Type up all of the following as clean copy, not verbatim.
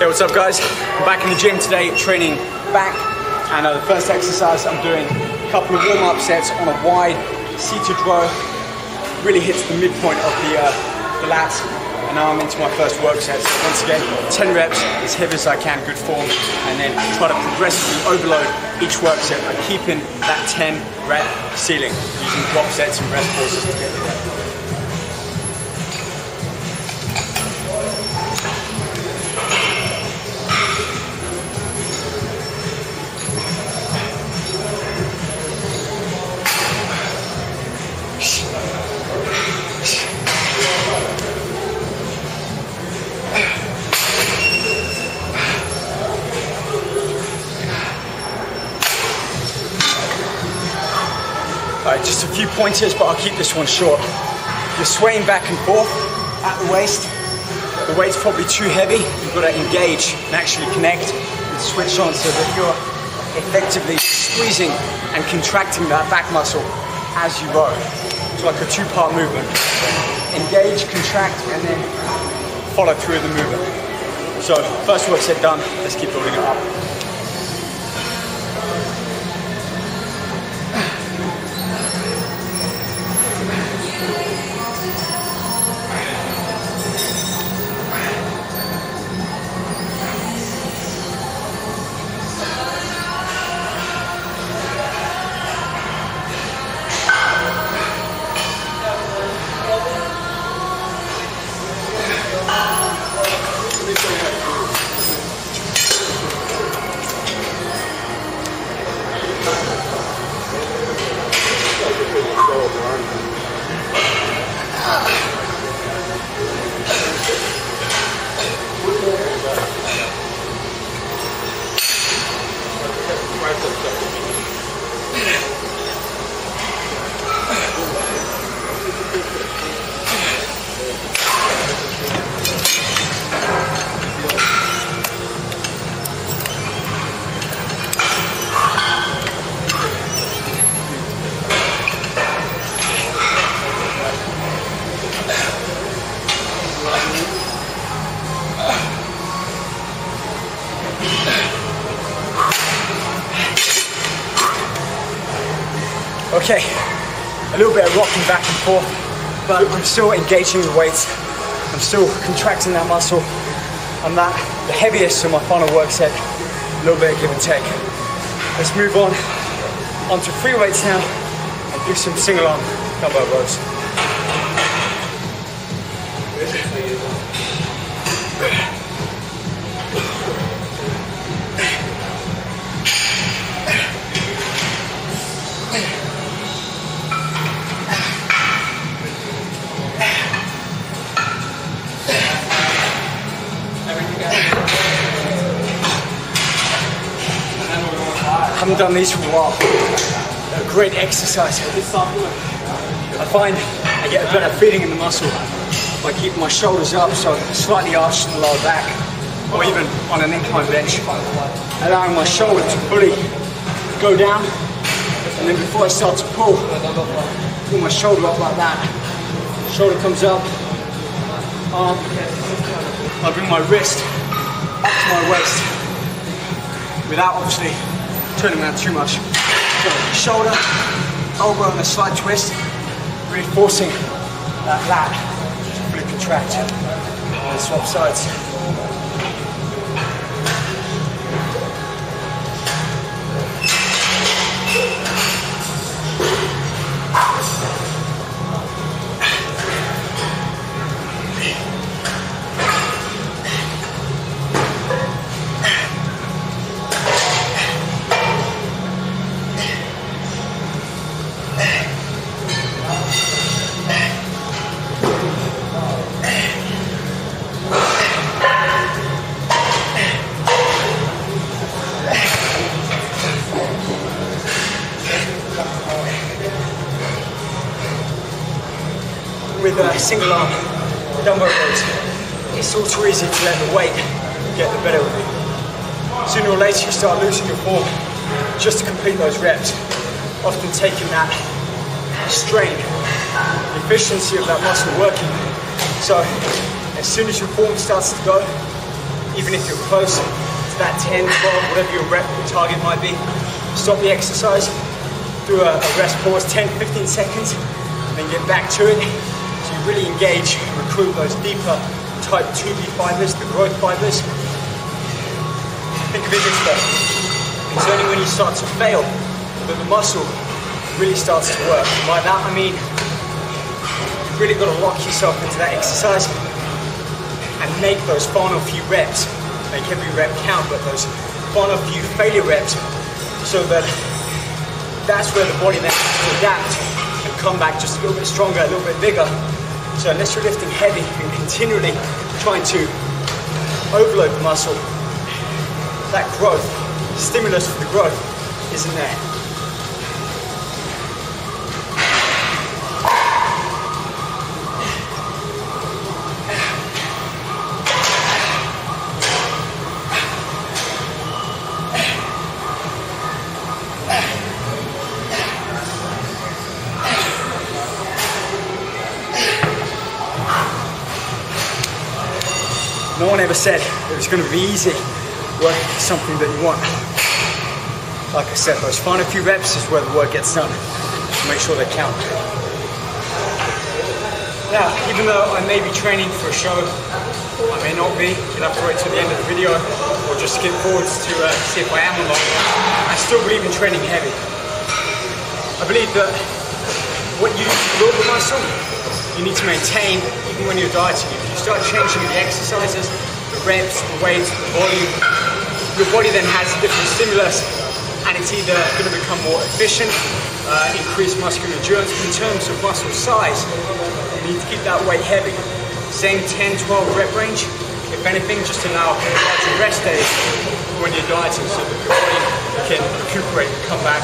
Hey, what's up guys? I'm back in the gym today training back, and the first exercise I'm doing a couple of warm-up sets on a wide seated row. Really hits the midpoint of the lats, and now I'm into my first work set. So once again, 10 reps, as heavy as I can, good form, and then try to progressively overload each work set by keeping that 10 rep ceiling, using drop sets and rest pauses to get there. Alright, just a few pointers, but I'll keep this one short. You're swaying back and forth at the waist. The weight's probably too heavy. You've got to engage and actually connect and switch on so that you're effectively squeezing and contracting that back muscle as you row. It's like a two-part movement. Engage, contract, and then follow through the movement. So, first work set done. Let's keep building it up. Okay, a little bit of rocking back and forth, but I'm still engaging the weights. I'm still contracting that muscle. I'm the heaviest in my final work set. A little bit of give and take. Let's move on onto free weights now and do some sing-along dumbbell rows. I haven't done these for a while. They're a great exercise. I find I get a better feeling in the muscle by keeping my shoulders up, so slightly arched in the lower back, or even on an incline bench, allowing my shoulder to fully go down, and then before I start to pull my shoulder up like that. Shoulder comes up, arm, I bring my wrist up to my waist, without obviously turning around too much. So shoulder, elbow and a slight twist, reinforcing that lat to fully contract. And swap sides. With single arm dumbbell rows, it's all too easy to let the weight get the better of you. Sooner or later you start losing your form just to complete those reps, often taking that strain, the efficiency of that muscle working. So as soon as your form starts to go, even if you're close to that 10, 12, whatever your rep target might be, stop the exercise, do a rest pause, 10, 15 seconds, and then get back to it. So you really engage and recruit those deeper type 2B fibers, the growth fibers. Think of it this way. It's only when you start to fail that the muscle really starts to work. By that I mean, you've really got to lock yourself into that exercise and make those final few reps, make every rep count, but those final few failure reps, so that that's where the body then has to adapt and come back just a little bit stronger, a little bit bigger. So unless you're lifting heavy and continually trying to overload the muscle, that growth, stimulus for the growth isn't there. No one ever said it was going to be easy working for something that you want. Like I said, those final few reps is where the work gets done. So make sure they count. Now, even though I may be training for a show, I may not be. You'll have to wait till the end of the video or just skip forwards to see if I am or not. I still believe in training heavy. I believe that what you build the muscle, you need to maintain even when you're dieting. If you start changing the exercises, the reps, the weights, the volume, your body then has different stimulus and it's either going to become more efficient, increase muscular endurance. In terms of muscle size, you need to keep that weight heavy. Same 10, 12 rep range. If anything, just allow larger rest days when you're dieting so that your body can recuperate and come back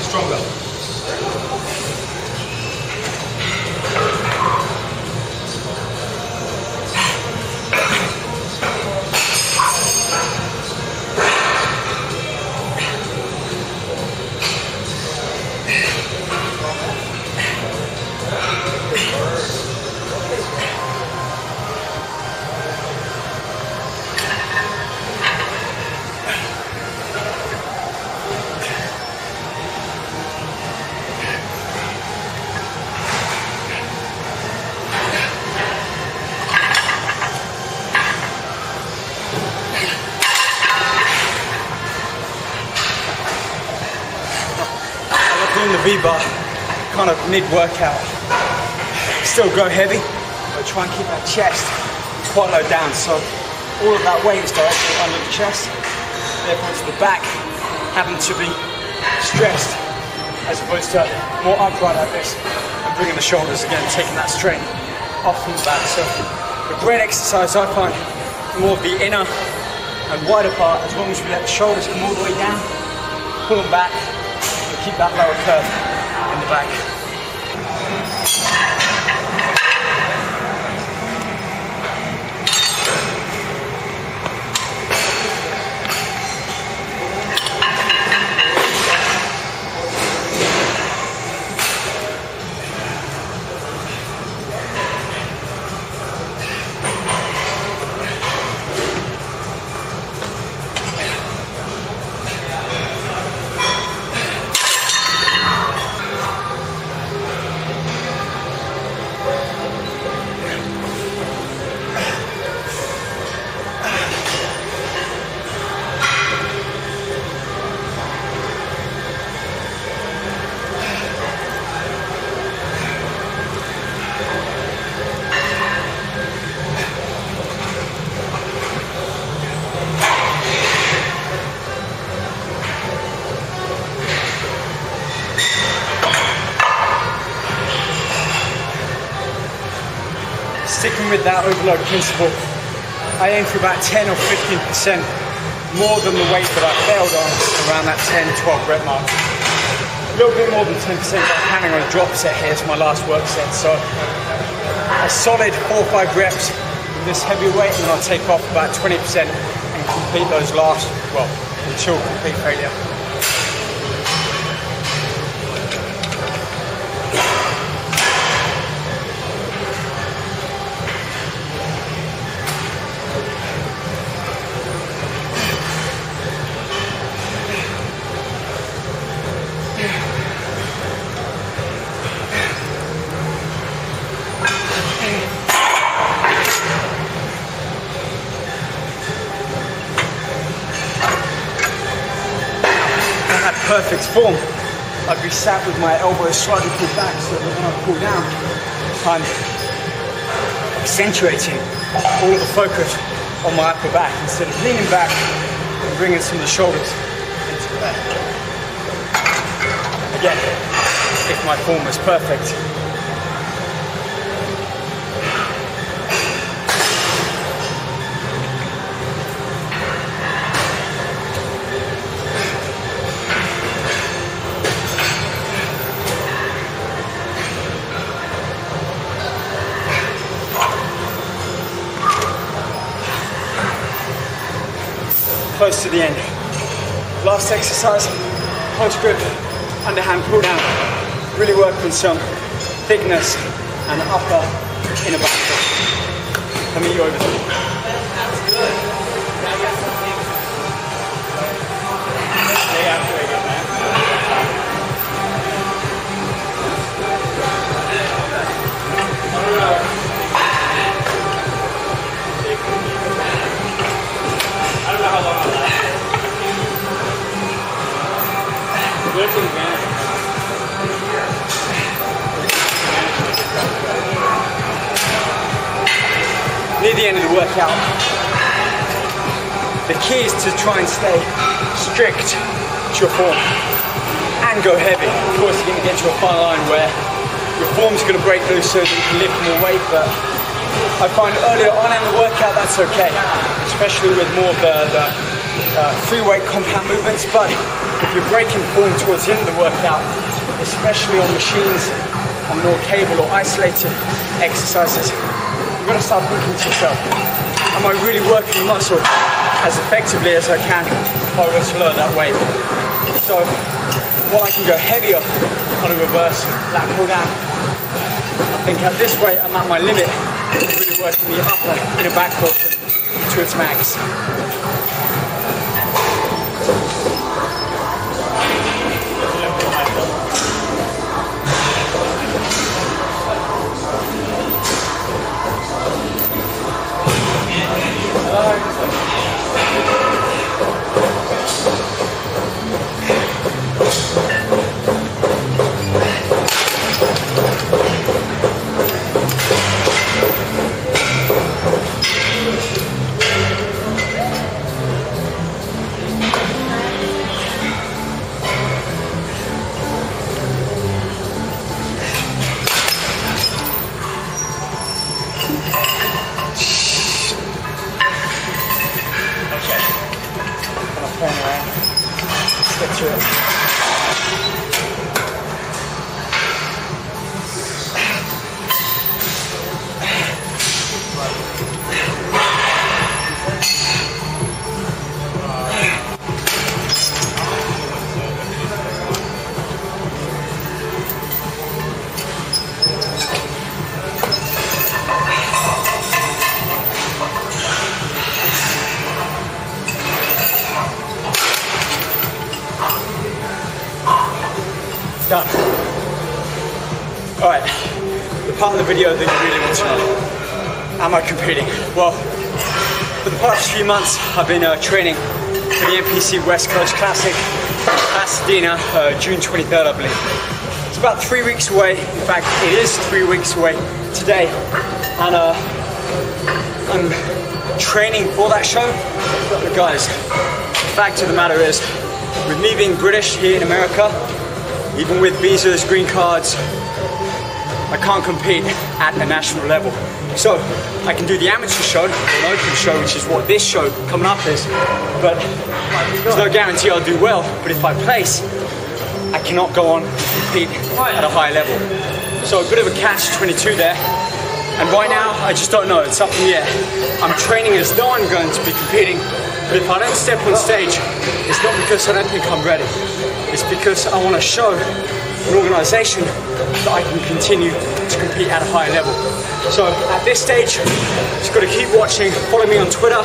stronger. Doing the V-bar kind of mid-workout. Still go heavy, but try and keep that chest quite low down. So all of that weight is directly under the chest. Therefore it's the back having to be stressed as opposed to more upright like this and bringing the shoulders again, taking that strain off from the back. So a great exercise I find, more of the inner and wider part, as long as we let the shoulders come all the way down, pull them back, keep that lower curve in the back. Sticking with that overload principle, I aim for about 10 or 15% more than the weight that I failed on around that 10, 12 rep mark. A little bit more than 10%, but I'm planning on a drop set here to my last work set. So a solid 4 or 5 reps with this heavy weight, and I'll take off about 20% and complete those last, well, until complete failure. perfect form, I'd be sat with my elbows slightly pulled back so that when I pull down, I'm accentuating all of the focus on my upper back instead of leaning back and bringing some of the shoulders into the back. Again, if my form was perfect. Close to the end. Last exercise, punch grip, underhand pull down. Really work with some thickness and upper inner back foot. Let me go over there. That's good. Stay out there again, man. I don't know how long I'll last. Good to advantage. Near the end of the workout, the key is to try and stay strict to your form and go heavy. Of course, you're going to get to a fine line where your form's going to break loose so that you can lift more weight, but I find earlier on in the workout that's okay, especially with more of the free weight compound movements. But if you're breaking form towards the end of the workout, especially on machines, on more cable or isolated exercises, you've got to start thinking to yourself, am I really working the muscle as effectively as I can if I was to lower that weight? So while I can go heavier on a reverse lat pull down, I think at this weight I'm at my limit. Really working the upper inner back portion to its max. Done. Alright, the part of the video that you really want to know. Am I competing? Well, for the past few months I've been training for the NPC West Coast Classic, Pasadena, June 23rd I believe. It's about 3 weeks away. In fact, it is 3 weeks away today. And I'm training for that show. But guys, the fact of the matter is, with me being British here in America, even with visas, green cards, I can't compete at a national level. So I can do the amateur show, or an open show, which is what this show coming up is, but there's no guarantee I'll do well. But if I place, I cannot go on and compete at a high level. So a bit of a catch-22 there. And right now, I just don't know, it's up in the air. I'm training as though I'm going to be competing, but if I don't step on stage, it's not because I don't think I'm ready. It's because I want to show an organisation that I can continue to compete at a high level. So at this stage, just got to keep watching. Follow me on Twitter,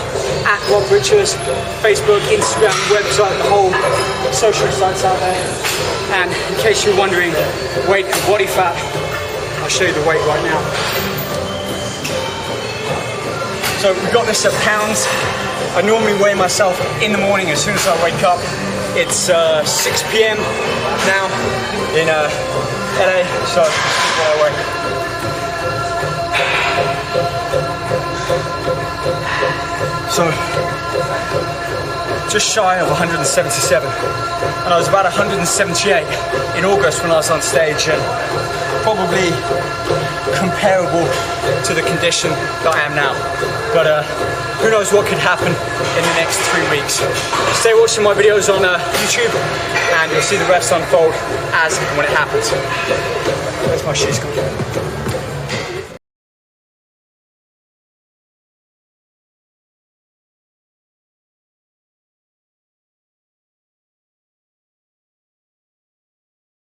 @RobRichards, Facebook, Instagram, website, the whole social sites out there. And in case you're wondering, weight and body fat, I'll show you the weight right now. So we've got this at pounds. I normally weigh myself in the morning as soon as I wake up. It's 6 p.m. now in LA, so this is what I weigh. So, just shy of 177, and I was about 178 in August when I was on stage, and probably comparable to the condition that I am now. But who knows what could happen in the next 3 weeks. Stay watching my videos on YouTube, and you'll see the rest unfold as and when it happens. Where's my shoes gone?